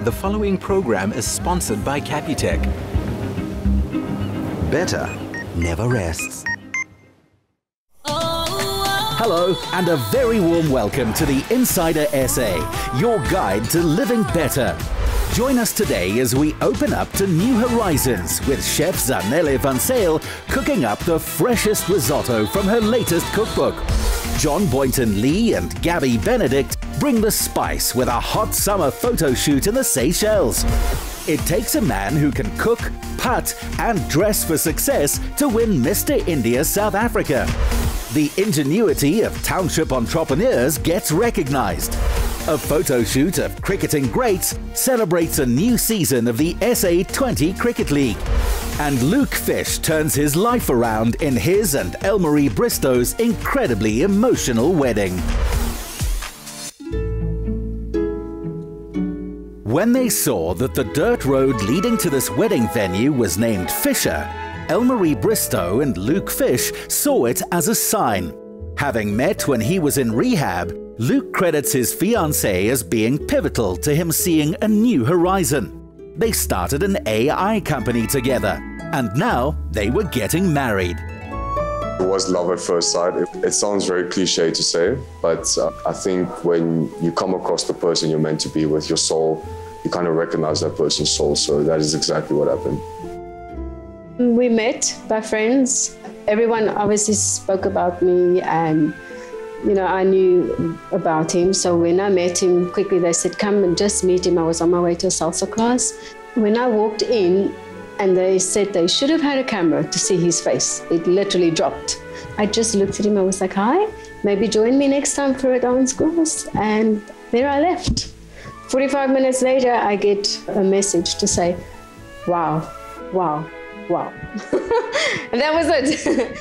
The following program is sponsored by Capitec. Better never rests. Hello and a very warm welcome to the Insider SA, your guide to living better. Join us today as we open up to new horizons with Chef Zanele van Zyl cooking up the freshest risotto from her latest cookbook. John Boynton Lee and Gabby Benedicte bring the spice with a hot summer photo shoot in the Seychelles. It takes a man who can cook, putt and dress for success to win Mr. India South Africa. The ingenuity of township entrepreneurs gets recognized. A photo shoot of cricketing greats celebrates a new season of the SA20 Cricket League. And LukeFish turns his life around in his and Elmary Bristow's incredibly emotional wedding. When they saw that the dirt road leading to this wedding venue was named Fisher, Elmary Bristow and LukeFish saw it as a sign. Having met when he was in rehab, Luke credits his fiancée as being pivotal to him seeing a new horizon. They started an AI company together, and now they were getting married. It was love at first sight. It sounds very cliche to say, but I think when you come across the person you're meant to be with, your soul, you kind of recognize that person's soul, so that is exactly what happened. We met by friends. Everyone obviously spoke about me and I knew about him. So when I met him, quickly they said, come and just meet him. I was on my way to a salsa class. When I walked in and they said they should have had a camera to see his face, it literally dropped. I just looked at him. I was like, hi, maybe join me next time for a dance class. And there I left. 45 minutes later, I get a message to say, wow, wow, wow. And that was it.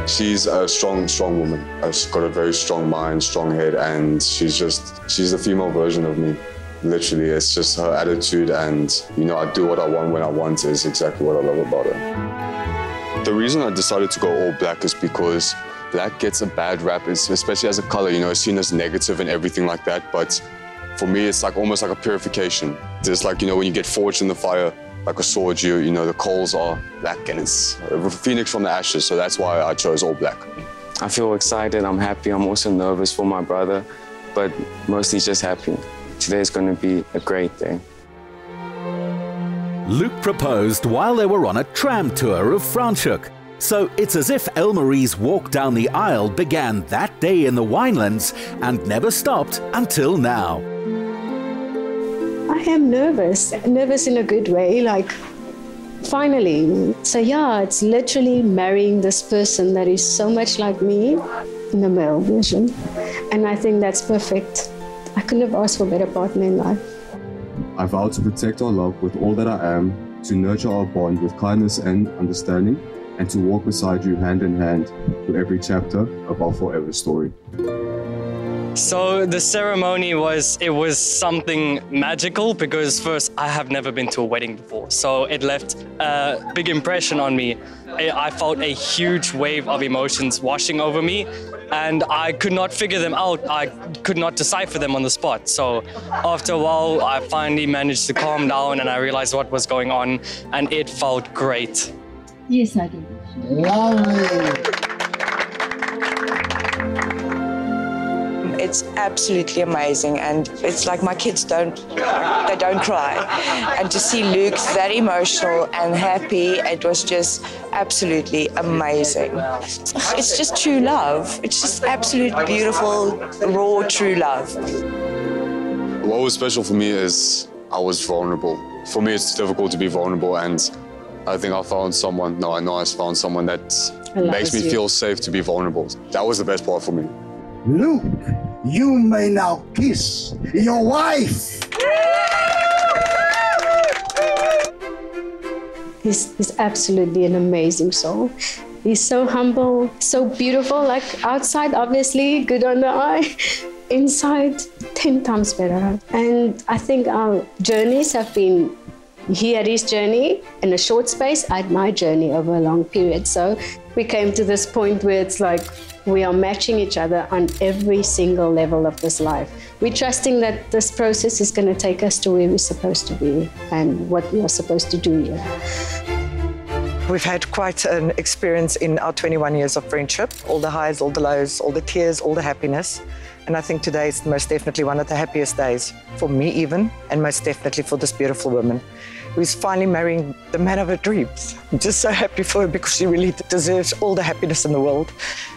She's a strong woman. She's got a very strong mind, strong head, and she's the female version of me. Literally, it's just her attitude and, I do what I want when I want is exactly what I love about her. The reason I decided to go all black is because black gets a bad rap, especially as a color, it's seen as negative and everything like that, but for me, it's like almost like a purification. It's like, when you get forged in the fire, like a sword, the coals are black and it's a phoenix from the ashes, so that's why I chose all black. I feel excited, I'm happy, I'm also nervous for my brother, but mostly just happy. Today's going to be a great day. Luke proposed while they were on a tram tour of Franschhoek, so it's as if Elmary's walk down the aisle began that day in the winelands and never stopped until now. I am nervous in a good way, like finally. So yeah, it's literally marrying this person that is so much like me in the male version. And I think that's perfect. I couldn't have asked for a better partner in life. I vow to protect our love with all that I am, to nurture our bond with kindness and understanding, and to walk beside you hand in hand through every chapter of our forever story. So the ceremony was something magical because first, I have never been to a wedding before. So it left a big impression on me. I felt a huge wave of emotions washing over me and I could not figure them out. I could not decipher them on the spot. So after a while, I finally managed to calm down and I realized what was going on and it felt great. Yes, I do. Lovely. It's absolutely amazing, and it's like my kids don't cry. And to see Luke that emotional and happy, it was just absolutely amazing. It's just true love. It's just absolute beautiful, raw, true love. What was special for me is I was vulnerable. For me, it's difficult to be vulnerable, and I think I found someone, I know I found someone that makes me feel safe to be vulnerable. That was the best part for me. Luke, you may now kiss your wife. He's absolutely an amazing soul. He's so humble, so beautiful, like outside, obviously, good on the eye. Inside, 10 times better. And I think our journeys have been, he had his journey in a short space, I had my journey over a long period. So we came to this point where it's like, We are matching each other on every single level of this life. We're trusting that this process is going to take us to where we're supposed to be and what we are supposed to do here. We've had quite an experience in our 21 years of friendship. All the highs, all the lows, all the tears, all the happiness. And I think today is most definitely one of the happiest days for me even, and most definitely for this beautiful woman who's finally marrying the man of her dreams. I'm just so happy for her because she really deserves all the happiness in the world.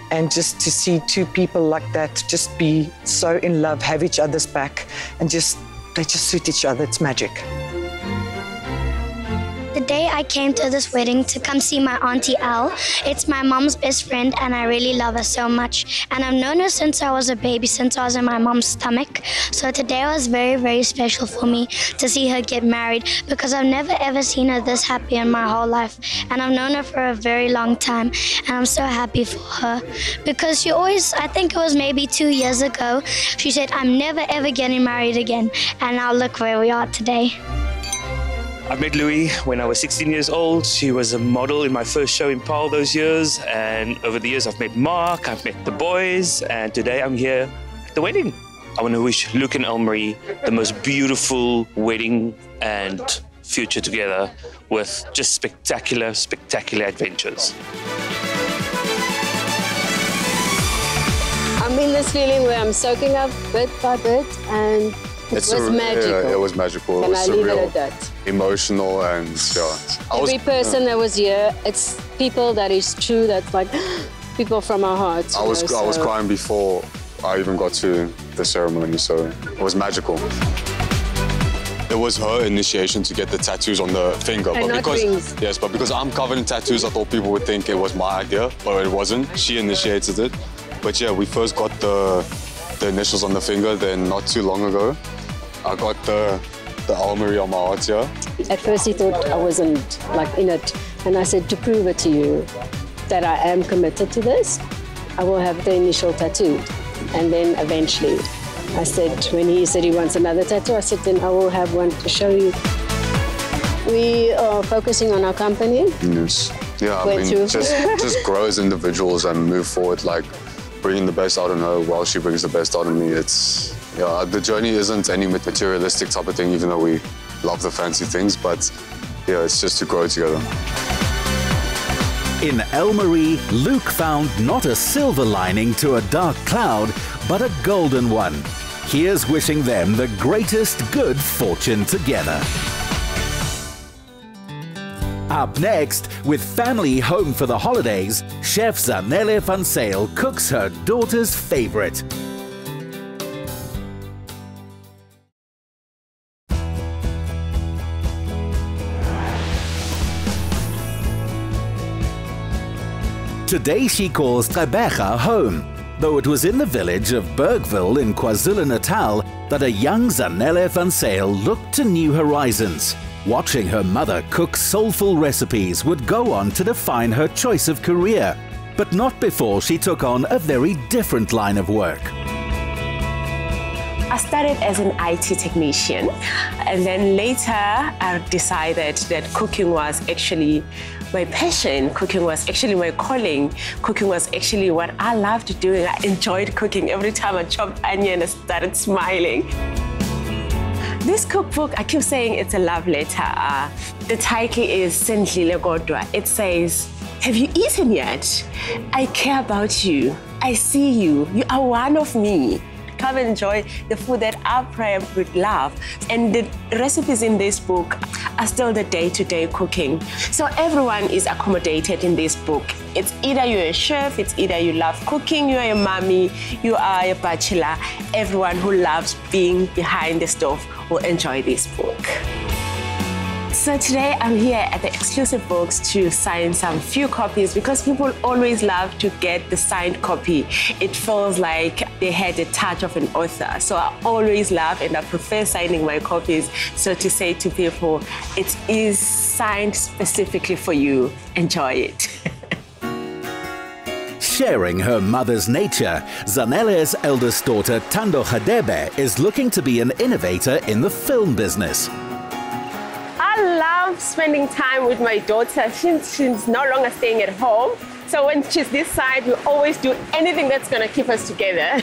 And just to see two people like that just be so in love, have each other's back, and they just suit each other, it's magic. The day I came to this wedding to come see my Auntie Elle, it's my mom's best friend and I really love her so much. And I've known her since I was a baby, since I was in my mom's stomach. So today was very, very special for me to see her get married because I've never ever seen her this happy in my whole life. And I've known her for a very long time and I'm so happy for her because she always, I think it was maybe 2 years ago, she said, I'm never ever getting married again. And now look where we are today. I met Louis when I was 16 years old. She was a model in my first show in Paarl those years. And over the years, I've met Mark, I've met the boys, and today I'm here at the wedding. I want to wish Luke and Elmary the most beautiful wedding and future together with just spectacular, spectacular adventures. I'm in this feeling where I'm soaking up bit by bit and it was magical. Yeah, it was magical. And it was I leave surreal, it at that. emotional, and yeah. Every person that was here, it's people that is true, that's like people from our hearts. I was crying before I even got to the ceremony, so it was magical. It was her initiation to get the tattoos on the finger. And not rings. Yes, but because I'm covered in tattoos, I thought people would think it was my idea, but it wasn't. She initiated it. But yeah, we first got the initials on the finger, then not too long ago, I got the Elmary on my heart here. At first he thought I wasn't like in it, and I said, to prove it to you that I am committed to this, I will have the initial tattoo. And then eventually, I said, when he said he wants another tattoo, I said, then I will have one to show you. We are focusing on our company. Yes. Yeah, I mean, just grow as individuals and move forward, like bringing the best out of her while she brings the best out of me. It's, yeah, the journey isn't any materialistic type of thing, even though we love the fancy things, but yeah, it's just to grow together. In Elmary, Luke found not a silver lining to a dark cloud, but a golden one. Here's wishing them the greatest good fortune together. Up next, with family home for the holidays, Chef Zanele van Zyl cooks her daughter's favorite. Today she calls Gabriella home, though it was in the village of Bergville in KwaZulu-Natal that a young Zanele van Zyl looked to new horizons. Watching her mother cook soulful recipes would go on to define her choice of career, but not before she took on a very different line of work. I started as an IT technician, and then later I decided that cooking was actually my passion. Cooking was actually my calling. Cooking was actually what I loved doing. I enjoyed cooking. Every time I chopped onion, I started smiling. This cookbook, I keep saying it's a love letter. The title is Sendlile Kodwa. It says, have you eaten yet? I care about you. I see you. You are one of me. Come and enjoy the food that I prep with love. And the recipes in this book are still the day-to-day cooking. So everyone is accommodated in this book. It's either you're a chef, it's either you love cooking, you're a mommy, you are a bachelor. Everyone who loves being behind the stove will enjoy this book. So today I'm here at the exclusive books to sign some few copies because people always love to get the signed copy. It feels like they had a touch of an author. So I always love and I prefer signing my copies. So to say to people, it is signed specifically for you. Enjoy it. Sharing her mother's nature, Zanele's eldest daughter, Tando Hadebe, is looking to be an innovator in the film business. I love spending time with my daughter. She's no longer staying at home. So when she's this side, we always do anything that's gonna keep us together.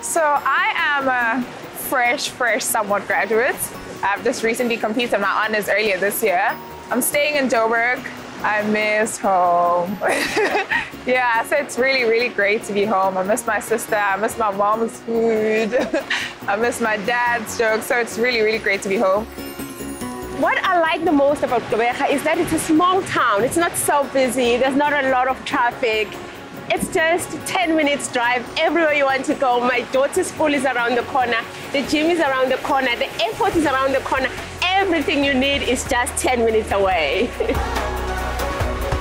So I am a fresh somewhat graduate. I've just recently completed my honors earlier this year. I'm staying in Joburg. I miss home. Yeah, so it's really great to be home. I miss my sister, I miss my mom's food, I miss my dad's jokes, so it's really great to be home. What I like the most about Gabriella is that it's a small town. It's not so busy, there's not a lot of traffic. It's just 10 minutes drive everywhere you want to go. My daughter's school is around the corner, the gym is around the corner, the airport is around the corner. Everything you need is just 10 minutes away.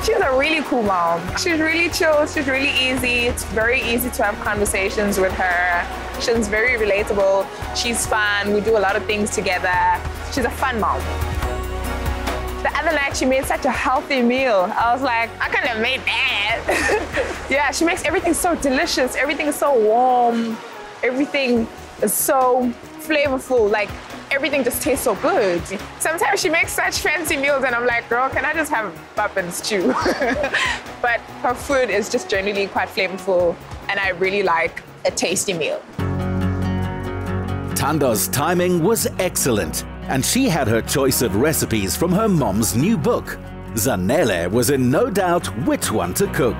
She's a really cool mom. She's really chill, she's really easy. It's very easy to have conversations with her. She's very relatable, she's fun, we do a lot of things together. She's a fun mom. The other night she made such a healthy meal. I was like, I couldn't have made that. Yeah, she makes everything so delicious, everything is so warm, everything is so flavorful, like everything just tastes so good. Sometimes she makes such fancy meals and I'm like, girl, can I just have pap and stew? But her food is just generally quite flavorful and I really like a tasty meal. Tando's timing was excellent and she had her choice of recipes from her mom's new book. Zanele was in no doubt which one to cook.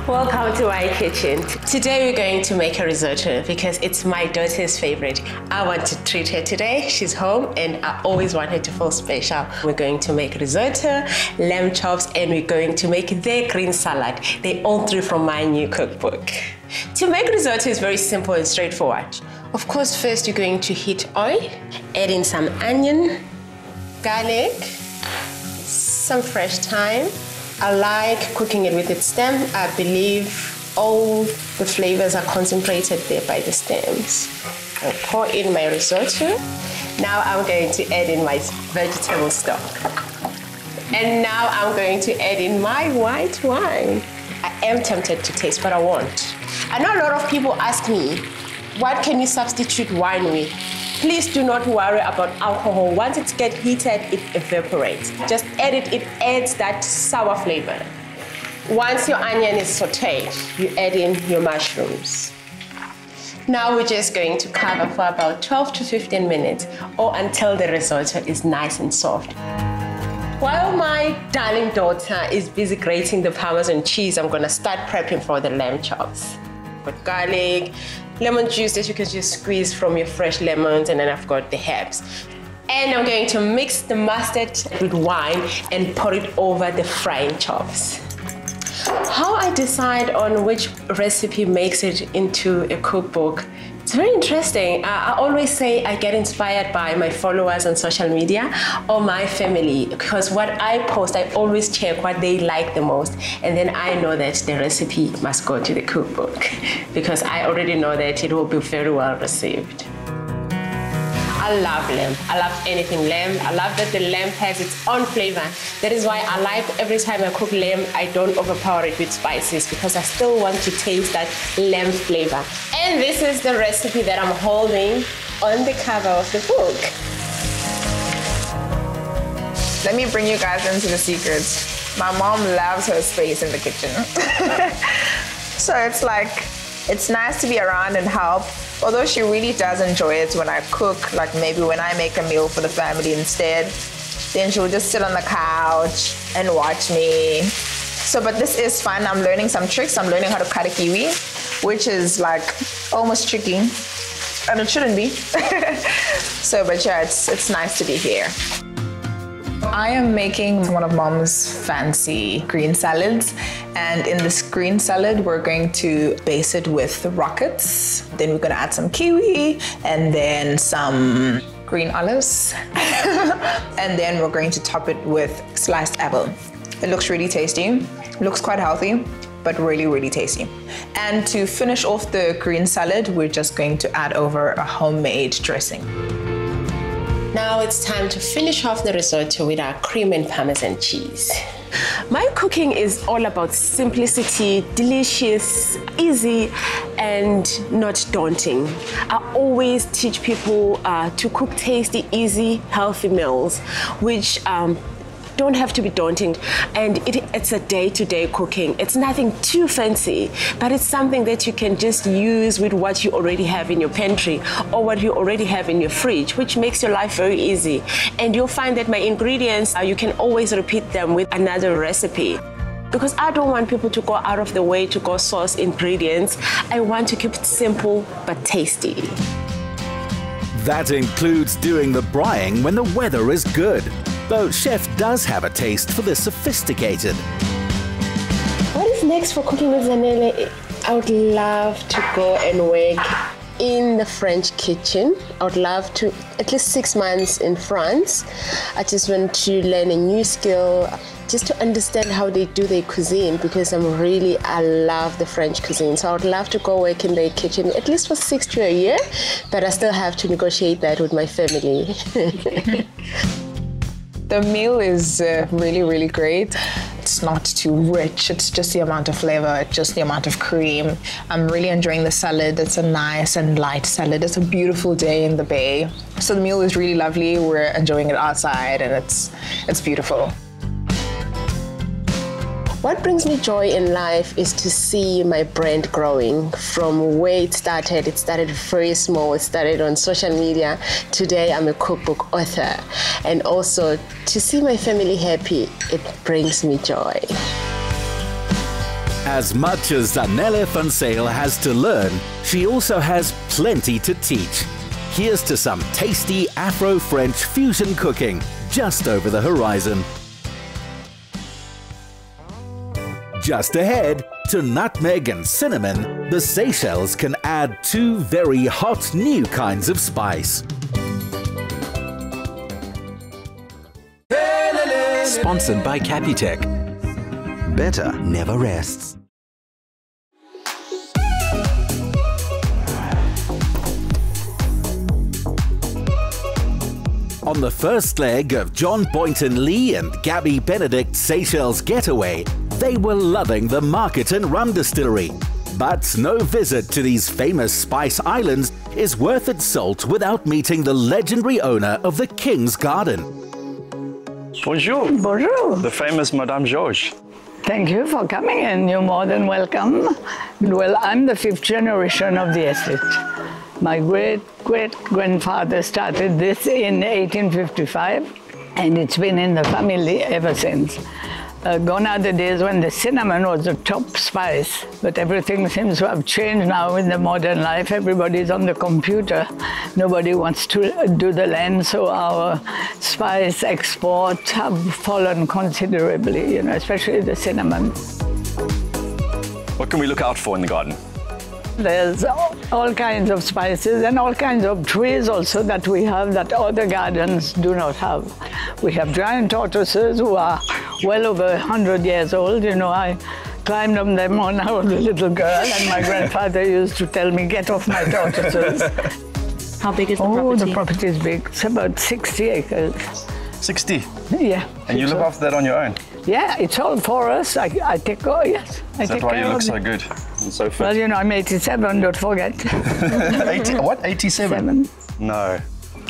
Welcome to my kitchen. Today we're going to make a risotto because it's my daughter's favorite. I want to treat her today. She's home and I always want her to feel special. We're going to make risotto, lamb chops, and we're going to make their green salad. They're all three from my new cookbook. To make risotto is very simple and straightforward. Of course, first you're going to heat oil, add in some onion, garlic, some fresh thyme. I like cooking it with its stem. I believe all the flavors are concentrated there by the stems. I'll pour in my risotto. Now I'm going to add in my vegetable stock. And now I'm going to add in my white wine. I am tempted to taste, but I won't. I know a lot of people ask me, what can you substitute wine with? Please do not worry about alcohol. Once it gets heated, it evaporates. Just add it, it adds that sour flavor. Once your onion is sauteed, you add in your mushrooms. Now we're just going to cover for about 12 to 15 minutes or until the risotto is nice and soft. While my darling daughter is busy grating the Parmesan cheese, I'm gonna start prepping for the lamb chops. Got garlic, lemon juice that you can just squeeze from your fresh lemons, and then I've got the herbs. And I'm going to mix the mustard with wine and pour it over the frying chops. How I decide on which recipe makes it into a cookbook, it's very interesting. I always say I get inspired by my followers on social media or my family, because what I post, I always check what they like the most, and then I know that the recipe must go to the cookbook because I already know that it will be very well received. I love lamb. I love anything lamb. I love that the lamb has its own flavor. That is why I like every time I cook lamb, I don't overpower it with spices because I still want to taste that lamb flavor. And this is the recipe that I'm holding on the cover of the book. Let me bring you guys into the secrets. My mom loves her space in the kitchen. So it's like, it's nice to be around and help. Although she really does enjoy it when I cook, like maybe when I make a meal for the family instead, then she'll just sit on the couch and watch me. So, but this is fun. I'm learning some tricks. I'm learning how to cut a kiwi, which is like almost tricky, and it shouldn't be. So, but yeah, it's nice to be here. I am making one of Mom's fancy green salads, and in this green salad we're going to base it with rockets, then we're going to add some kiwi and then some green olives and then we're going to top it with sliced apple. It looks really tasty, looks quite healthy, but really tasty. And to finish off the green salad, we're just going to add over a homemade dressing. Now it's time to finish off the risotto with our cream and Parmesan cheese. My cooking is all about simplicity, delicious, easy, and not daunting. I always teach people to cook tasty, easy, healthy meals, which don't have to be daunting. And it's a day-to-day cooking. It's nothing too fancy, but it's something that you can just use with what you already have in your pantry or what you already have in your fridge, which makes your life very easy. And you'll find that my ingredients, you can always repeat them with another recipe. Because I don't want people to go out of the way to go source ingredients. I want to keep it simple but tasty. That includes doing the braaiing when the weather is good, though Chef does have a taste for the sophisticated. What is next for Cooking with Zanele? I would love to go and work in the French kitchen. I would love to, at least 6 months in France. I just want to learn a new skill, just to understand how they do their cuisine, because I love the French cuisine. So I would love to go work in their kitchen, at least for 6 to a year, but I still have to negotiate that with my family. The meal is really, really great. It's not too rich, it's just the amount of flavor, just the amount of cream. I'm really enjoying the salad. It's a nice and light salad. It's a beautiful day in the bay. So the meal is really lovely. We're enjoying it outside and it's beautiful. What brings me joy in life is to see my brand growing from where it started. It started very small. It started on social media. Today I'm a cookbook author. And also to see my family happy, it brings me joy. As much as Zanele van Zyl has to learn, she also has plenty to teach. Here's to some tasty Afro-French fusion cooking just over the horizon. Just ahead, to nutmeg and cinnamon, the Seychelles can add 2 very hot new kinds of spice. Sponsored by Capitec. Better never rests. On the first leg of John Boynton Lee and Gabby Benedicte Seychelles getaway, they were loving the Market and Rum Distillery. But no visit to these famous spice islands is worth its salt without meeting the legendary owner of the King's Garden. Bonjour. Bonjour. The famous Madame Georges. Thank you for coming in. You're more than welcome. Well, I'm the 5th generation of the estate. My great-great-grandfather started this in 1855, and it's been in the family ever since. Gone are the days when the cinnamon was the top spice, but everything seems to have changed now in the modern life. Everybody's on the computer. Nobody wants to do the land, so our spice exports have fallen considerably, you know, especially the cinnamon. What can we look out for in the garden? There's all kinds of spices and all kinds of trees also that we have that other gardens do not have. We have giant tortoises who are well over 100 years old. You know, I climbed on them when I was a little girl, and my grandfather used to tell me, get off my tortoises. How big is the property? Oh, the property is big. It's about 60 acres. 60? Yeah. And you look after that on your own? Yeah, it's all for us. I take care, yes. Is that why you look so good and so fit? Well, you know, I'm 87, don't forget. 80, what, 87? No.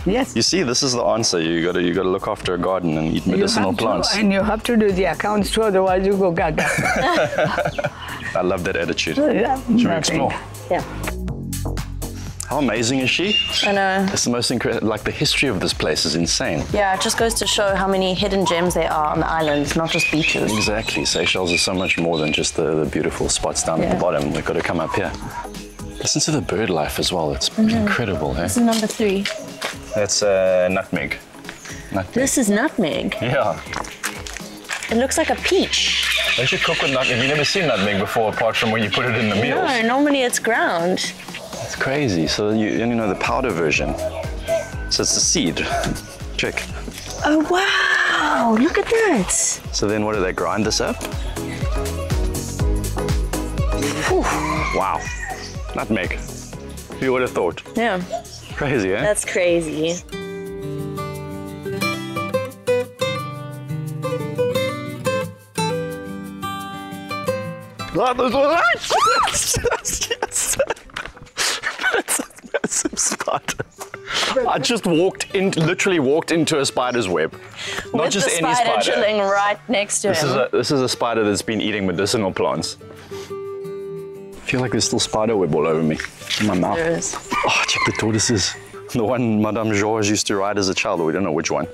Yes. You see, this is the answer. You got to look after a garden and eat medicinal plants. And you have to do the accounts too, otherwise you go gaga. I love that attitude. Yeah, Should we explore? Yeah. How amazing is she? I know. It's the most incredible, like the history of this place is insane. Yeah, it just goes to show how many hidden gems there are on the islands, not just beaches. Exactly. Seychelles is so much more than just the beautiful spots down at the bottom. We've got to come up here. Listen to the bird life as well. It's incredible. Eh? This is number 3. That's nutmeg. This is nutmeg? Yeah. It looks like a peach. They should cook with nutmeg. You've never seen nutmeg before, apart from when you put it in the meals. No, normally it's ground. It's crazy. So you only know the powder version. So it's the seed. Check. Oh, wow. Look at that. So then what do they grind this up? Whew. Wow. Nutmeg. Who would have thought? Yeah. Crazy, eh? That's crazy. That's a massive spider. I just literally walked into a spider's web. Not With just the any spider spider. chilling right next to him. This is a spider that's been eating medicinal plants. I feel like there's still spider web all over me, in my mouth. There is. Oh, check the tortoises. The one Madame Georges used to ride as a child, but we don't know which one.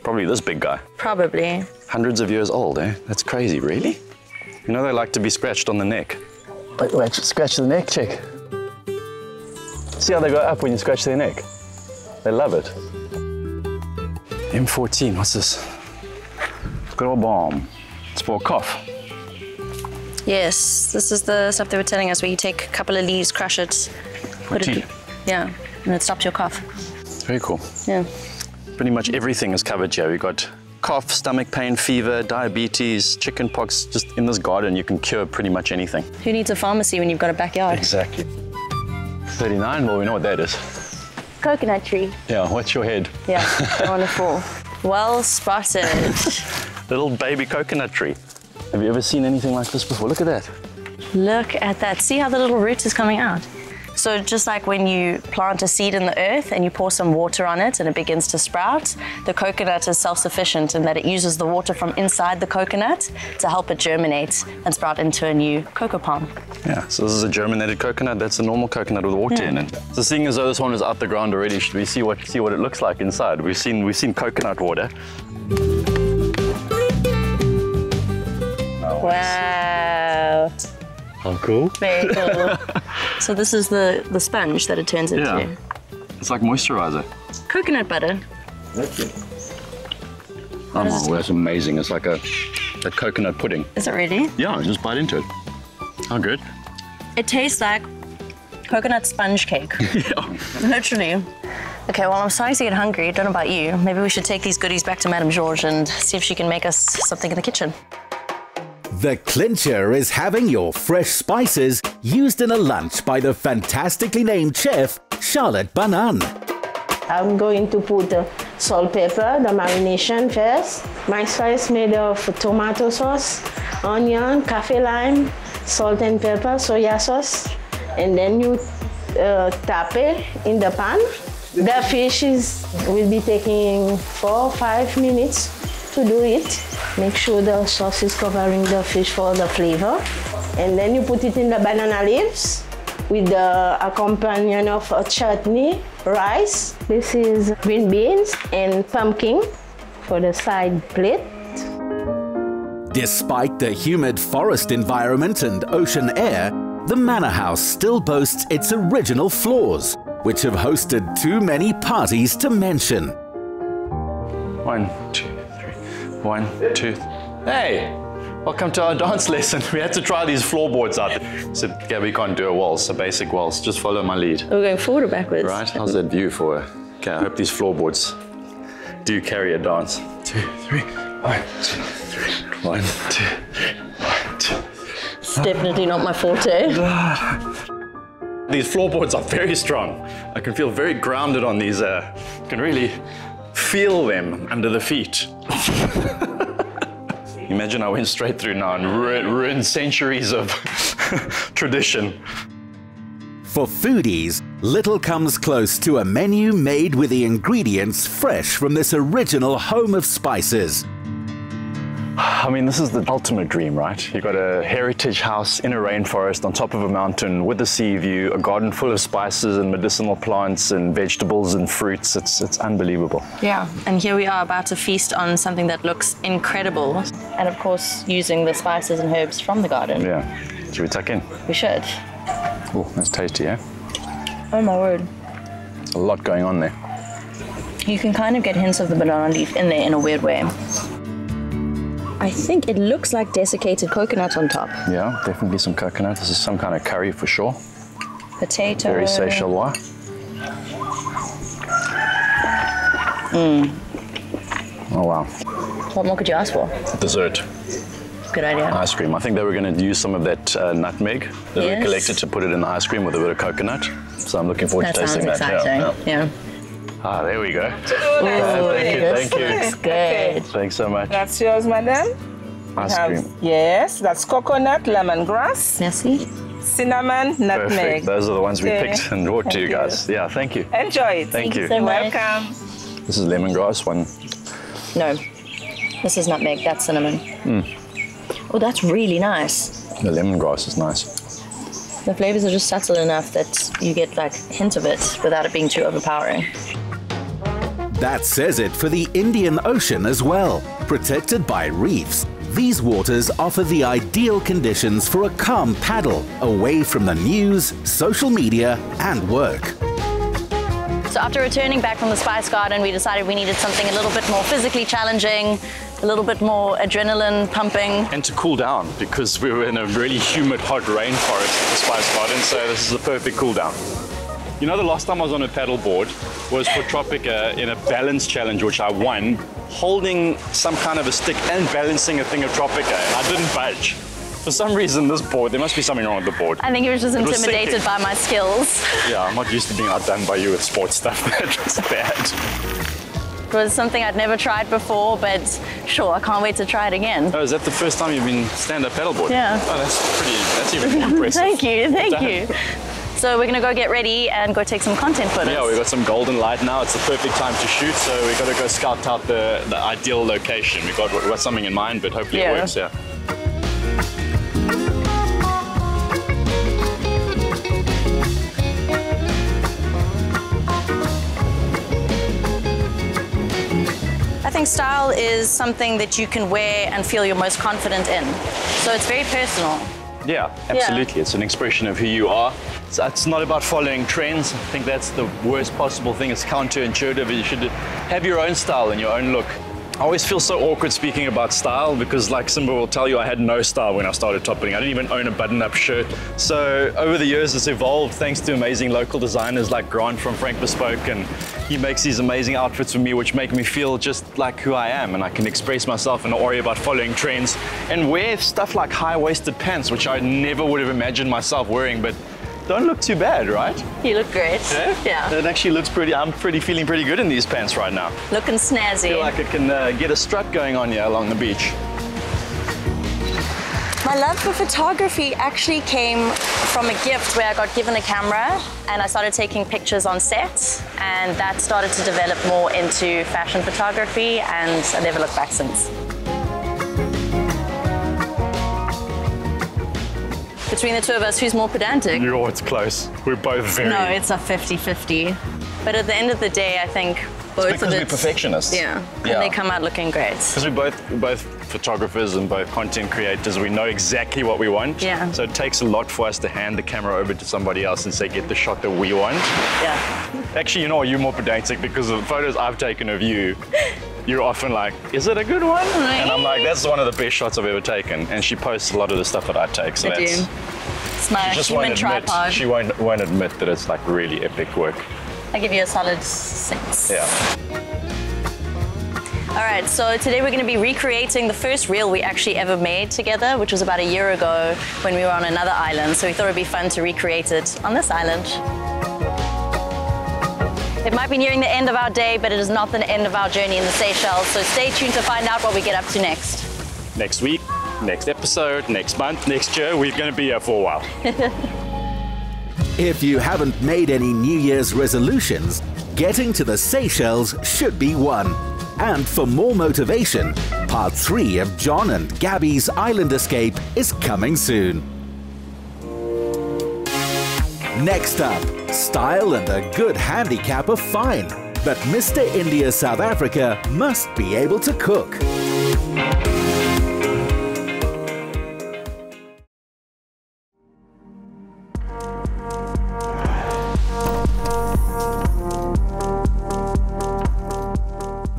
Probably this big guy. Probably. Hundreds of years old, eh? That's crazy, really? You know they like to be scratched on the neck. Wait, scratch the neck, check. See how they go up when you scratch their neck? They love it. M14, what's this? Good balm. It's for a cough. Yes, this is the stuff they were telling us, where you take a couple of leaves, crush it, put it. Yeah, and it stops your cough. Very cool. Yeah. Pretty much everything is covered here. We've got cough, stomach pain, fever, diabetes, chicken pox. Just in this garden, you can cure pretty much anything. Who needs a pharmacy when you've got a backyard? Exactly. 39, well, we know what that is. Coconut tree. Yeah, what's your head? Yeah, wonderful. Well spotted. Little baby coconut tree. Have you ever seen anything like this before? Look at that. Look at that. See how the little root is coming out? So just like when you plant a seed in the earth and you pour some water on it and it begins to sprout, the coconut is self-sufficient in that it uses the water from inside the coconut to help it germinate and sprout into a new cocoa palm. Yeah, so this is a germinated coconut. That's a normal coconut with water in it. So seeing as though this one is out the ground already, should we see what it looks like inside? We've seen coconut water. Wow. How cool. Very cool. So this is the sponge that it turns into. Yeah. It's like moisturizer. Coconut butter. Oh, that's amazing. It's like a coconut pudding. Is it really? Yeah, just bite into it. How good. It tastes like coconut sponge cake. Yeah. Literally. Okay, well, I'm starting to get hungry. Don't know about you. Maybe we should take these goodies back to Madame Georges and see if she can make us something in the kitchen. The clincher is having your fresh spices used in a lunch by the fantastically named chef, Charlotte Banan. I'm going to put salt, pepper, the marination first. My spice made of tomato sauce, onion, cafe lime, salt and pepper, soya sauce. And then you tap it in the pan. The fish will be taking 4 or 5 minutes to do it. Make sure the sauce is covering the fish for the flavor. And then you put it in the banana leaves with the accompaniment of a chutney, rice. This is green beans and pumpkin for the side plate. Despite the humid forest environment and ocean air, the manor house still boasts its original floors, which have hosted too many parties to mention. 1, 2, 3. 1, 2. Hey, welcome to our dance lesson. We had to try these floorboards out. So, Gabby can't do a waltz, a basic waltz. Just follow my lead. Are we going forward or backwards? Right? How's that view for her? Okay, I hope these floorboards do carry a dance. 2, 3. 1, 2, 3. 1, 2, 1, 2. It's definitely not my forte. These floorboards are very strong. I can feel very grounded on these. Can really feel them under the feet. Imagine I went straight through now and ruined centuries of tradition. For foodies, little comes close to a menu made with the ingredients fresh from this original home of spices. I mean, this is the ultimate dream, right? You've got a heritage house in a rainforest on top of a mountain with a sea view, a garden full of spices and medicinal plants and vegetables and fruits. It's unbelievable. Yeah, and here we are about to feast on something that looks incredible. And of course, using the spices and herbs from the garden. Yeah. Should we tuck in? We should. Oh, that's tasty, eh? Oh my word. There's a lot going on there. You can kind of get hints of the banana leaf in there in a weird way. I think it looks like desiccated coconut on top. Yeah, definitely some coconut. This is some kind of curry for sure. Potato. Very Seychellois. Oh, wow. What more could you ask for? Dessert. Good idea. Ice cream. I think they were going to use some of that nutmeg that we collected to put it in the ice cream with a bit of coconut. So I'm looking forward to tasting that. That sounds exciting. Yeah. Ah, there we go. Thank you. Looks good. Thanks so much. That's yours, madam. Ice cream. Yes, that's coconut, lemongrass. Merci. Cinnamon, nutmeg. Perfect. Those are the ones we picked and brought to you Thank guys. you. Yeah, thank you. Enjoy it. Thank you. So much. Welcome. This is lemongrass one. No, This is nutmeg, that's cinnamon. Oh, that's really nice. The lemongrass is nice. The flavors are just subtle enough that you get like a hint of it without it being too overpowering. That says it for the Indian Ocean as well. Protected by reefs, these waters offer the ideal conditions for a calm paddle away from the news, social media and work. So after returning back from the Spice Garden, we decided we needed something a little bit more physically challenging, a little bit more adrenaline pumping. And to cool down, because we were in a really humid, hot rainforest at the Spice Garden, so this is the perfect cool down. You know, the last time I was on a paddleboard was for Tropica in a balance challenge, which I won, holding some kind of a stick and balancing a thing of Tropica, and I didn't budge. For some reason, this board, there must be something wrong with the board. I think he was just intimidated by my skills. Yeah, I'm not used to being outdone by you with sports stuff. That was bad. It was something I'd never tried before, but sure, I can't wait to try it again. Oh, is that the first time you've been stand-up paddleboard? Yeah. Oh, that's even more impressive. Thank you. So we're gonna go get ready and go take some content footage. Yeah, we've got some golden light now. It's the perfect time to shoot, so we've got to go scout out the ideal location. We've got something in mind, but hopefully it works, yeah. I think style is something that you can wear and feel you're most confident in. So it's very personal. Yeah, absolutely. It's an expression of who you are. It's not about following trends. I think that's the worst possible thing. It's counterintuitive. You should have your own style and your own look. I always feel so awkward speaking about style because, like Simba will tell you, I had no style when I started topping. I didn't even own a button-up shirt. So over the years, it's evolved thanks to amazing local designers like Grant from Frank Bespoke, and he makes these amazing outfits for me which make me feel just like who I am, and I can express myself and not worry about following trends and wear stuff like high-waisted pants, which I never would have imagined myself wearing, but don't look too bad, right? You look great. Yeah. It actually looks pretty, I'm feeling pretty good in these pants right now. Looking snazzy. I feel like I can get a strut going on here along the beach. My love for photography actually came from a gift where I got given a camera and I started taking pictures on set, and that started to develop more into fashion photography, and I never looked back since. Between the two of us, who's more pedantic? Oh, it's close. We're both very... No, it's a 50-50. But at the end of the day, I think both of it... Because we're perfectionists. Yeah, and they come out looking great. Because we're both photographers and both content creators. We know exactly what we want. Yeah. So it takes a lot for us to hand the camera over to somebody else and say, get the shot that we want. Yeah. Actually, you know what? You're more pedantic because of the photos I've taken of you, you're often like, is it a good one? And I'm like, that's one of the best shots I've ever taken. And she posts a lot of the stuff that I take. So I do. It's my human tripod. She won't admit that it's like really epic work. I give you a solid 6. Yeah. All right, so today we're going to be recreating the first reel we actually ever made together, which was about a year ago when we were on another island. So we thought it'd be fun to recreate it on this island. It might be nearing the end of our day, but it is not the end of our journey in the Seychelles. So stay tuned to find out what we get up to next. Next week, next episode, next month, next year, we're going to be here for a while. If you haven't made any New Year's resolutions, getting to the Seychelles should be one. And for more motivation, part 3 of John and Gabby's island escape is coming soon. Next up, style and a good handicap are fine, but Mr. India South Africa must be able to cook.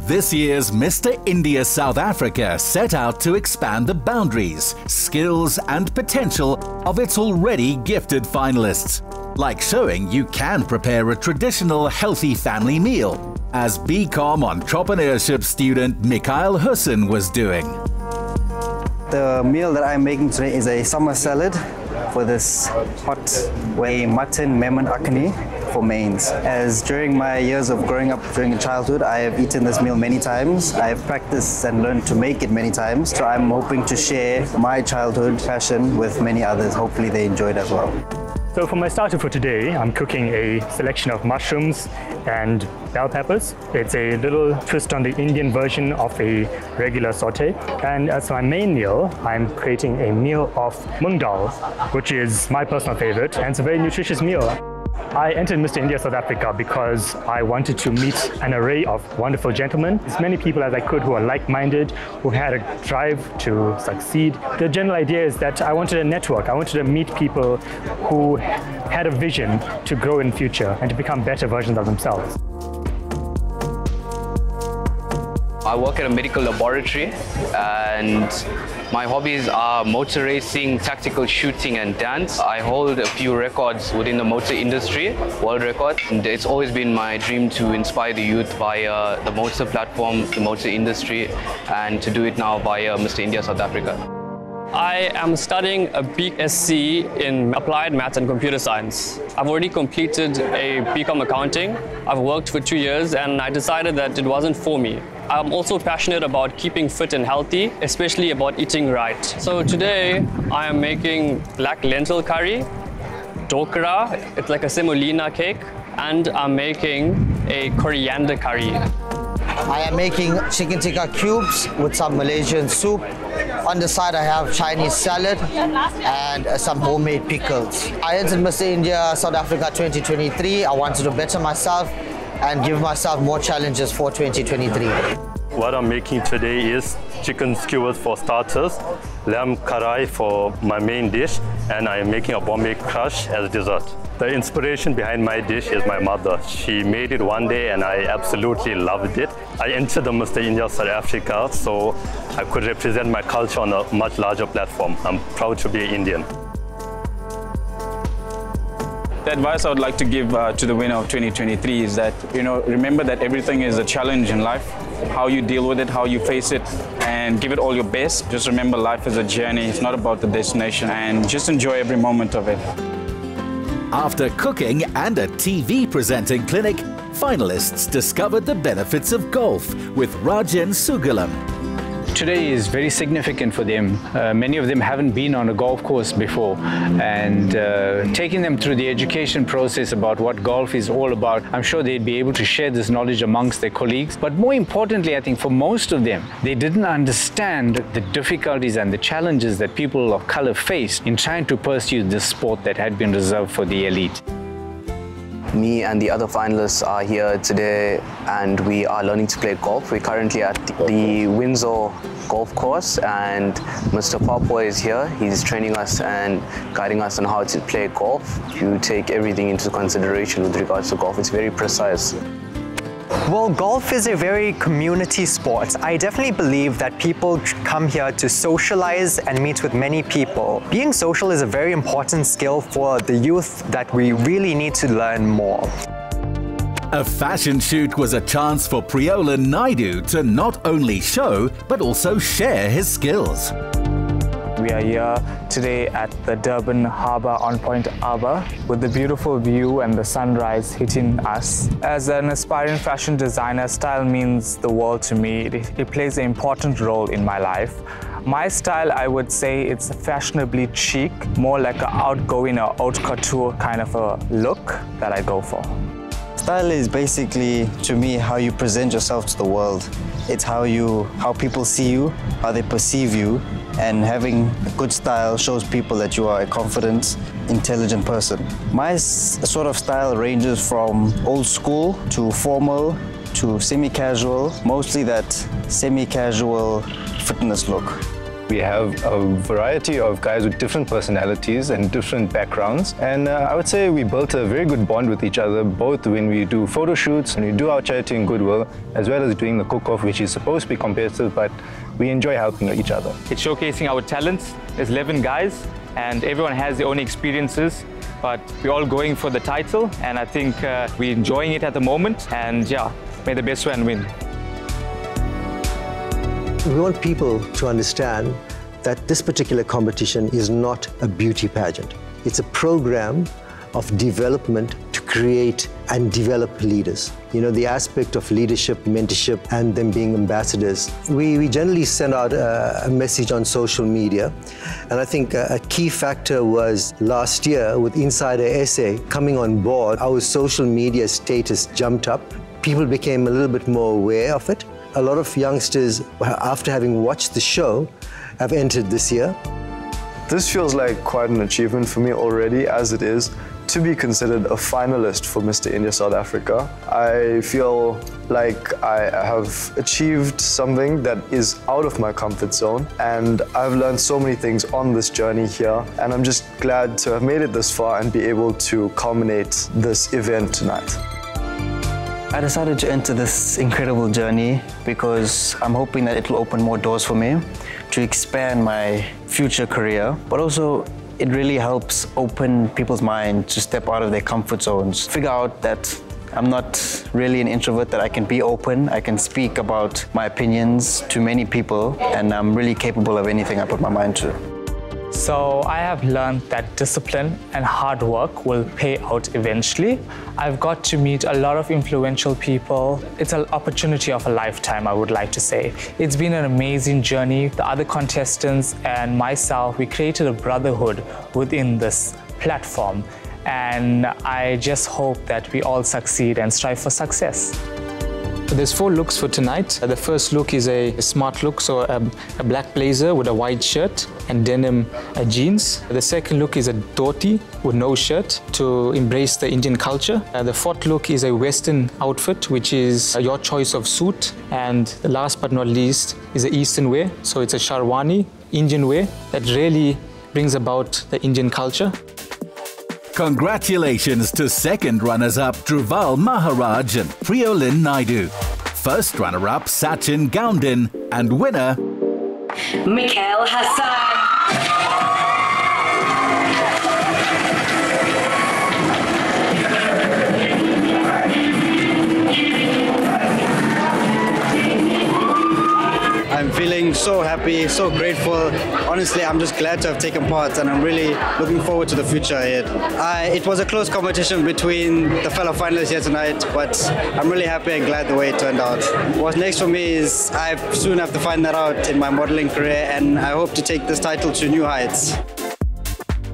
This year's Mr. India South Africa set out to expand the boundaries, skills and potential of its already gifted finalists, like showing you can prepare a traditional healthy family meal, as BCom entrepreneurship student Mikhail Hussein was doing. The meal that I'm making today is a summer salad for this hot way mutton lemon akani for mains. As during my years of growing up during childhood, I have eaten this meal many times. I have practiced and learned to make it many times. So I'm hoping to share my childhood passion with many others. Hopefully they enjoy it as well. So for my starter for today, I'm cooking a selection of mushrooms and bell peppers. It's a little twist on the Indian version of a regular saute. And as my main meal, I'm creating a meal of mung dal, which is my personal favorite, and it's a very nutritious meal. I entered Mr. India South Africa because I wanted to meet an array of wonderful gentlemen, as many people as I could who are like-minded, who had a drive to succeed. The general idea is that I wanted a network. I wanted to meet people who had a vision to grow in future and to become better versions of themselves. I work at a medical laboratory and my hobbies are motor racing, tactical shooting and dance. I hold a few records within the motor industry, world records. And it's always been my dream to inspire the youth via the motor platform, the motor industry, and to do it now via Mr. India South Africa. I am studying a BSc in Applied Maths and Computer Science. I've already completed a BCom Accounting. I've worked for 2 years and I decided that it wasn't for me. I'm also passionate about keeping fit and healthy, especially about eating right. So today I am making black lentil curry, dokra, it's like a semolina cake, and I'm making a coriander curry. I am making chicken tikka cubes with some Malaysian soup. On the side I have Chinese salad and some homemade pickles. I entered Mr. India South Africa 2023. I wanted to better myself and give myself more challenges for 2023. What I'm making today is chicken skewers for starters, lamb karai for my main dish, and I am making a Bombay crush as dessert. The inspiration behind my dish is my mother. She made it one day and I absolutely loved it. I entered the Mr. India South Africa so I could represent my culture on a much larger platform. I'm proud to be Indian. The advice I would like to give to the winner of 2023 is that, remember that everything is a challenge in life. How you deal with it, how you face it, and give it all your best. Just remember life is a journey. It's not about the destination, and just enjoy every moment of it. After cooking and a TV presenting clinic, finalists discovered the benefits of golf with Rajan Sugalam. Today is very significant for them. Many of them haven't been on a golf course before, and taking them through the education process about what golf is all about, I'm sure they'd be able to share this knowledge amongst their colleagues. But more importantly, I think for most of them, they didn't understand the difficulties and the challenges that people of color faced in trying to pursue this sport that had been reserved for the elite. Me and the other finalists are here today and we are learning to play golf. We're currently at the Windsor golf course and Mr. Papua is here. He's training us and guiding us on how to play golf. You take everything into consideration with regards to golf. It's very precise. Well, golf is a very community sport. I definitely believe that people come here to socialize and meet with many people. Being social is a very important skill for the youth that we really need to learn more. A fashion shoot was a chance for Priola Naidu to not only show, but also share his skills. We are here today at the Durban Harbour On Point Harbour with the beautiful view and the sunrise hitting us. As an aspiring fashion designer, style means the world to me. It plays an important role in my life. My style, I would say, it's fashionably chic, more like an outgoing or haute couture kind of a look that I go for. Style is basically, to me, how you present yourself to the world. It's how people see you, how they perceive you, and having a good style shows people that you are a confident, intelligent person. My sort of style ranges from old school to formal to semi-casual, mostly that semi-casual fitness look. We have a variety of guys with different personalities and different backgrounds, and I would say we built a very good bond with each other, both when we do photo shoots and we do our charity in goodwill, as well as doing the cook-off, which is supposed to be competitive, but we enjoy helping each other. It's showcasing our talents. There's 11 guys and everyone has their own experiences, but we're all going for the title, and I think we're enjoying it at the moment, and yeah, may the best one win. We want people to understand that this particular competition is not a beauty pageant. It's a program of development to create and develop leaders. You know, the aspect of leadership, mentorship, and them being ambassadors. We generally send out a message on social media, and I think a key factor was last year with Insider SA coming on board, our social media status jumped up. People became a little bit more aware of it. A lot of youngsters, after having watched the show, have entered this year. This feels like quite an achievement for me already, as it is. To be considered a finalist for Mr. India South Africa, I feel like I have achieved something that is out of my comfort zone, and I've learned so many things on this journey here, and I'm just glad to have made it this far and be able to culminate this event tonight. I decided to enter this incredible journey because I'm hoping that it will open more doors for me to expand my future career, but also it really helps open people's mind to step out of their comfort zones, figure out that I'm not really an introvert, that I can be open, I can speak about my opinions to many people, and I'm really capable of anything I put my mind to. So I have learned that discipline and hard work will pay out eventually. I've got to meet a lot of influential people. It's an opportunity of a lifetime, I would like to say. It's been an amazing journey. The other contestants and myself, we created a brotherhood within this platform. And I just hope that we all succeed and strive for success. There's 4 looks for tonight. The first look is a smart look, so a black blazer with a white shirt and denim jeans. The second look is a dhoti with no shirt to embrace the Indian culture. The fourth look is a Western outfit, which is your choice of suit. And the last but not least is an Eastern wear, so it's a sharwani, Indian wear, that really brings about the Indian culture. Congratulations to second runners-up Dhruval Maharaj and Priyolin Naidu. First runner-up Sachin Gaundin and winner Mikhail Hassan. I'm feeling so happy, so grateful. Honestly, I'm just glad to have taken part, and I'm really looking forward to the future ahead. It was a close competition between the fellow finalists here tonight, but I'm really happy and glad the way it turned out. What's next for me is I soon have to find that out in my modeling career, and I hope to take this title to new heights.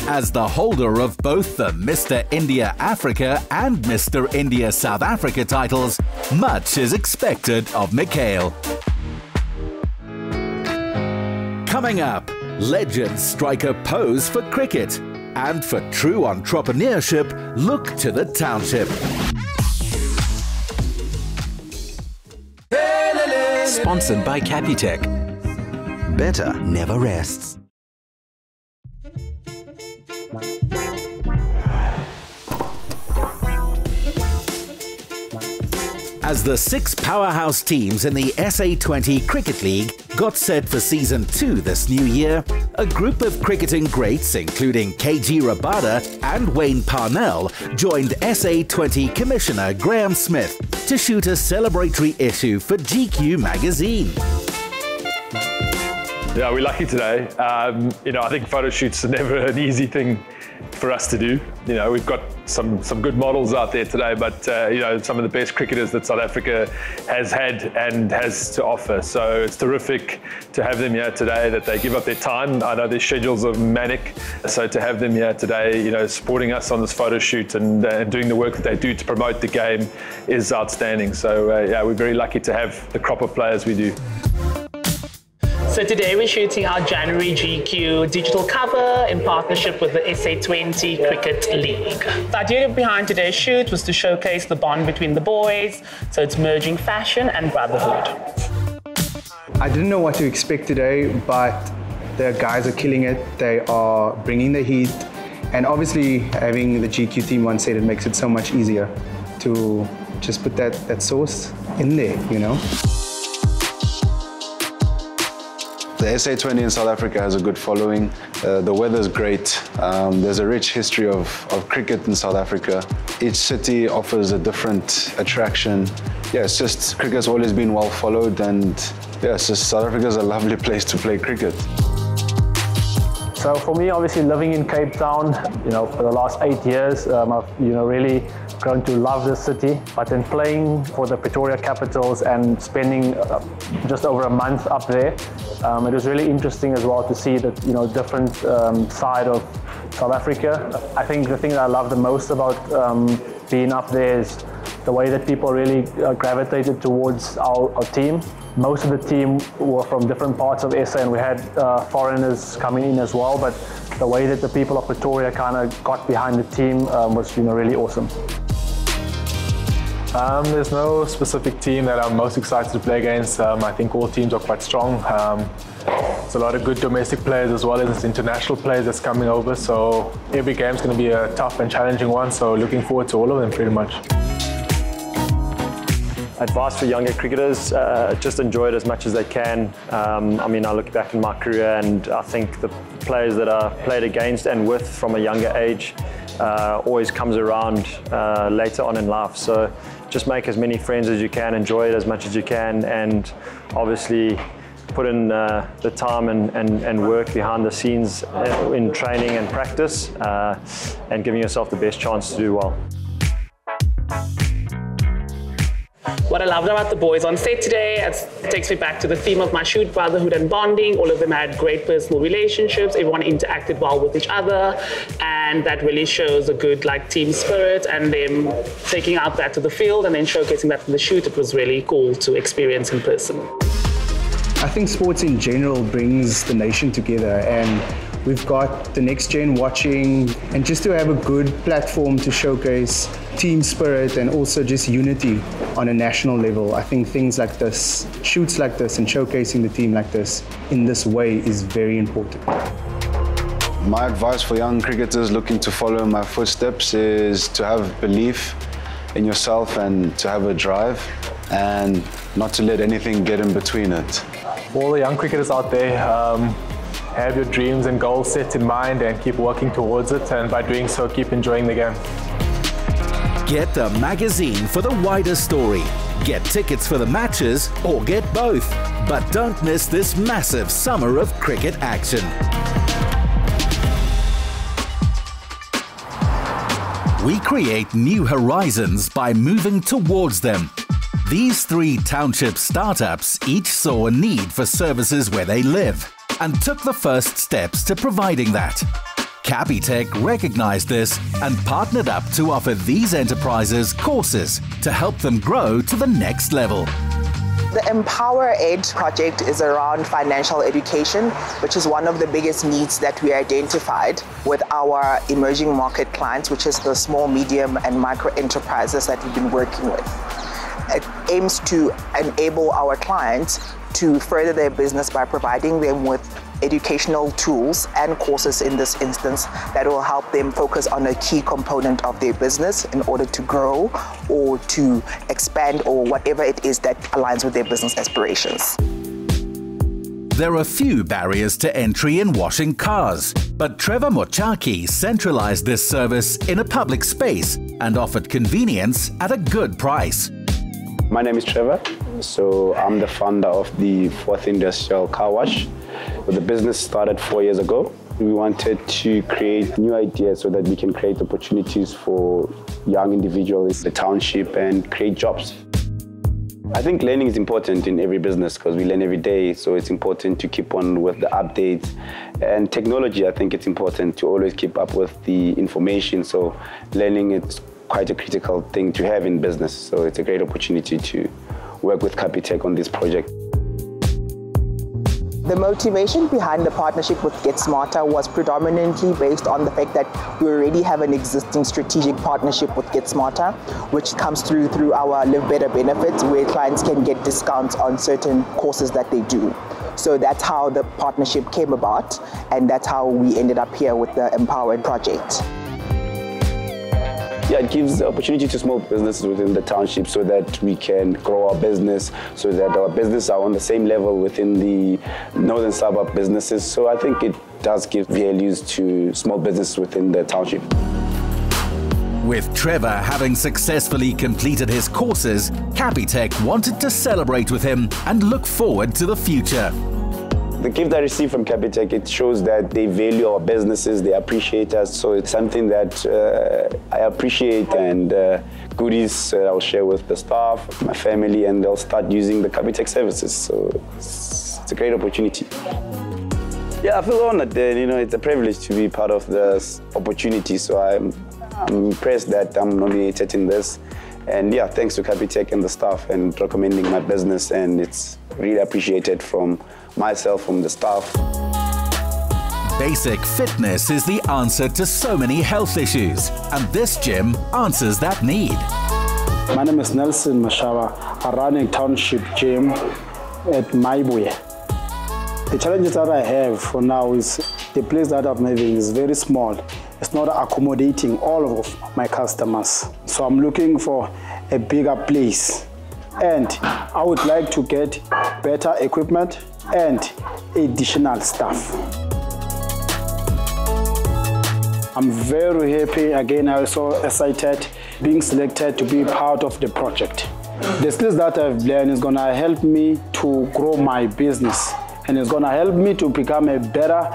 As the holder of both the Mr. India Africa and Mr. India South Africa titles, much is expected of Mikhail. Coming up, legends strike a pose for cricket, and for true entrepreneurship, look to the township. Sponsored by Capitec. Better never rests. As the 6 powerhouse teams in the SA20 Cricket League got set for Season 2 this new year, a group of cricketing greats including KG Rabada and Wayne Parnell joined SA20 Commissioner Graham Smith to shoot a celebratory issue for GQ magazine. Yeah, we're lucky today. I think photo shoots are never an easy thing for us to do. We've got some good models out there today, but some of the best cricketers that South Africa has had and has to offer. So it's terrific to have them here today, that they give up their time. I know their schedules are manic, so to have them here today, supporting us on this photo shoot and doing the work that they do to promote the game is outstanding. So yeah, we're very lucky to have the crop of players we do. So today we're shooting our January GQ digital cover in partnership with the SA20 Cricket League. The idea behind today's shoot was to showcase the bond between the boys, so it's merging fashion and brotherhood. I didn't know what to expect today, but the guys are killing it. They are bringing the heat, and obviously having the GQ theme on set, it makes it so much easier to just put that sauce in there, The SA20 in South Africa has a good following. The weather's great. There's a rich history of cricket in South Africa. Each city offers a different attraction. Yeah, it's just cricket's always been well followed, and yeah, it's just South Africa's a lovely place to play cricket. So for me, obviously living in Cape Town, for the last 8 years, I've really grown to love this city. But then playing for the Pretoria Capitals and spending just over a month up there, it was really interesting as well to see the different side of South Africa. I think the thing that I love the most about being up there is the way that people really gravitated towards our team. Most of the team were from different parts of SA, and we had foreigners coming in as well, but the way that the people of Pretoria kind of got behind the team was really awesome. There's no specific team that I'm most excited to play against. I think all teams are quite strong. There's a lot of good domestic players as well as international players that's coming over, so every game's going to be a tough and challenging one, so looking forward to all of them pretty much. Advice for younger cricketers, just enjoy it as much as they can. I mean, I look back in my career and I think the players that I played against and with from a younger age always comes around later on in life. So just make as many friends as you can, enjoy it as much as you can, and obviously put in the time and work behind the scenes in training and practice and giving yourself the best chance to do well. What I loved about the boys on set today, it takes me back to the theme of my shoot, brotherhood and bonding. All of them had great personal relationships. Everyone interacted well with each other, and that really shows a good team spirit, and them taking out that to the field and then showcasing that in the shoot. It was really cool to experience in person. I think sports in general brings the nation together, and we've got the next gen watching, and just to have a good platform to showcase team spirit and also just unity on a national level. I think things like this, shoots like this and showcasing the team like this in this way is very important. My advice for young cricketers looking to follow in my footsteps is to have belief in yourself and to have a drive and not to let anything get in between it. All the young cricketers out there, have your dreams and goals set in mind and keep working towards it, and by doing so, keep enjoying the game. Get the magazine for the wider story. Get tickets for the matches or get both. But don't miss this massive summer of cricket action. We create new horizons by moving towards them. These 3 township startups each saw a need for services where they live and took the first steps to providing that. Capitec recognized this and partnered up to offer these enterprises courses to help them grow to the next level. The Empower Ed project is around financial education, which is one of the biggest needs that we identified with our emerging market clients, which is the small, medium and micro enterprises that we've been working with. It aims to enable our clients to further their business by providing them with educational tools and courses in this instance that will help them focus on a key component of their business in order to grow or to expand or whatever it is that aligns with their business aspirations. There are few barriers to entry in washing cars, but Trevor Mochaki centralized this service in a public space and offered convenience at a good price. My name is Trevor, so I'm the founder of the 4th Industrial Car Wash. The business started 4 years ago. We wanted to create new ideas so that we can create opportunities for young individuals in the township and create jobs. I think learning is important in every business because we learn every day, so it's important to keep on with the updates. And technology, I think it's important to always keep up with the information, so learning is quite a critical thing to have in business. So it's a great opportunity to work with Capitec on this project. The motivation behind the partnership with Get Smarter was predominantly based on the fact that we already have an existing strategic partnership with Get Smarter, which comes through our Live Better benefits, where clients can get discounts on certain courses that they do. So that's how the partnership came about, and that's how we ended up here with the Empowered project. Yeah, it gives opportunity to small businesses within the township so that we can grow our business, so that our businesses are on the same level within the northern suburb businesses. So I think it does give values to small businesses within the township. With Trevor having successfully completed his courses, Capitec wanted to celebrate with him and look forward to the future. The gift I received from Capitec, it shows that they value our businesses, they appreciate us. So it's something that I appreciate, and goodies I'll share with the staff, my family, and they'll start using the Capitec services. So it's a great opportunity. Yeah, I feel honored. It's a privilege to be part of this opportunity. So I'm impressed that I'm nominated in this. And yeah, thanks to Capitec and the staff and recommending my business, and it's really appreciated from myself, from the staff. Basic fitness is the answer to so many health issues, and this gym answers that need. My name is Nelson Mashaba. I run a township gym at Maibuye. The challenges that I have for now is the place that I'm having is very small. It's not accommodating all of my customers. So I'm looking for a bigger place. And I would like to get better equipment and additional staff. I'm very happy. Again, I also excited being selected to be part of the project. The skills that I've learned is going to help me to grow my business, and it's going to help me to become a better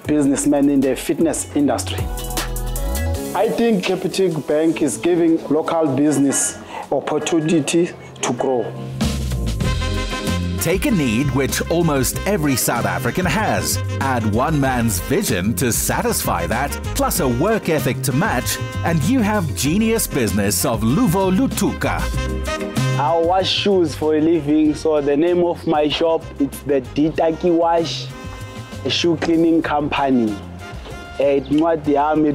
businessman in the fitness industry. I think Capitec Bank is giving local business opportunity to grow. Take a need which almost every South African has. Add one man's vision to satisfy that, plus a work ethic to match, and you have genius business of Luvo Lutuka. I wash shoes for a living, so the name of my shop is the Ditaki Wash, a shoe cleaning company. It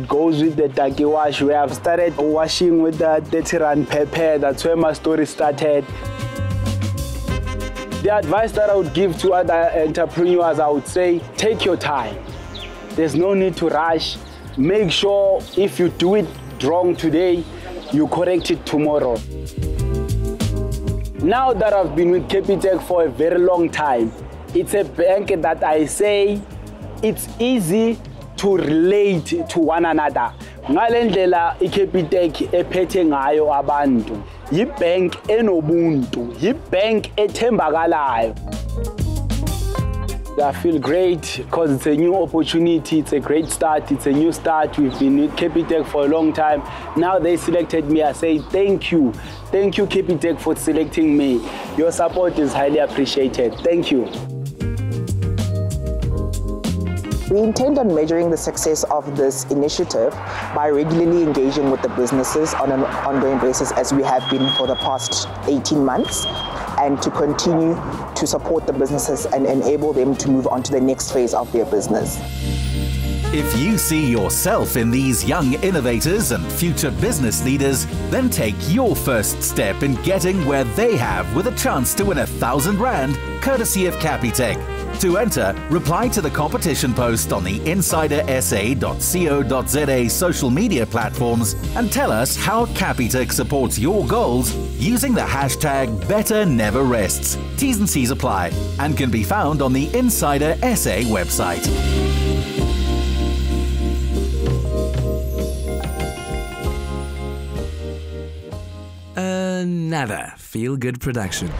goes with the Taki Wash, where I've started washing with the 30 Rand pepper. That's where my story started. The advice that I would give to other entrepreneurs, I would say, take your time. There's no need to rush. Make sure if you do it wrong today, you correct it tomorrow. Now that I've been with Capitec for a very long time, it's a bank that I say it's easy to relate to one another. Ngalendlela iCapitec ephethe ngayo abantu. Yibank enobuntu, yibank ethembakalayo. I feel great because it's a new opportunity, it's a great start, it's a new start. We've been with Capitec for a long time. Now they selected me. I say thank you. Thank you, Capitec, for selecting me. Your support is highly appreciated. Thank you. We intend on measuring the success of this initiative by regularly engaging with the businesses on an ongoing basis, as we have been for the past 18 months, and to continue to support the businesses and enable them to move on to the next phase of their business. If you see yourself in these young innovators and future business leaders, then take your first step in getting where they have, with a chance to win 1,000 Rand, courtesy of Capitec. To enter, reply to the competition post on the insidersa.co.za social media platforms and tell us how Capitec supports your goals using the hashtag #BetterNeverRests. T's and C's apply and can be found on the Insider SA website. Another feel-good production.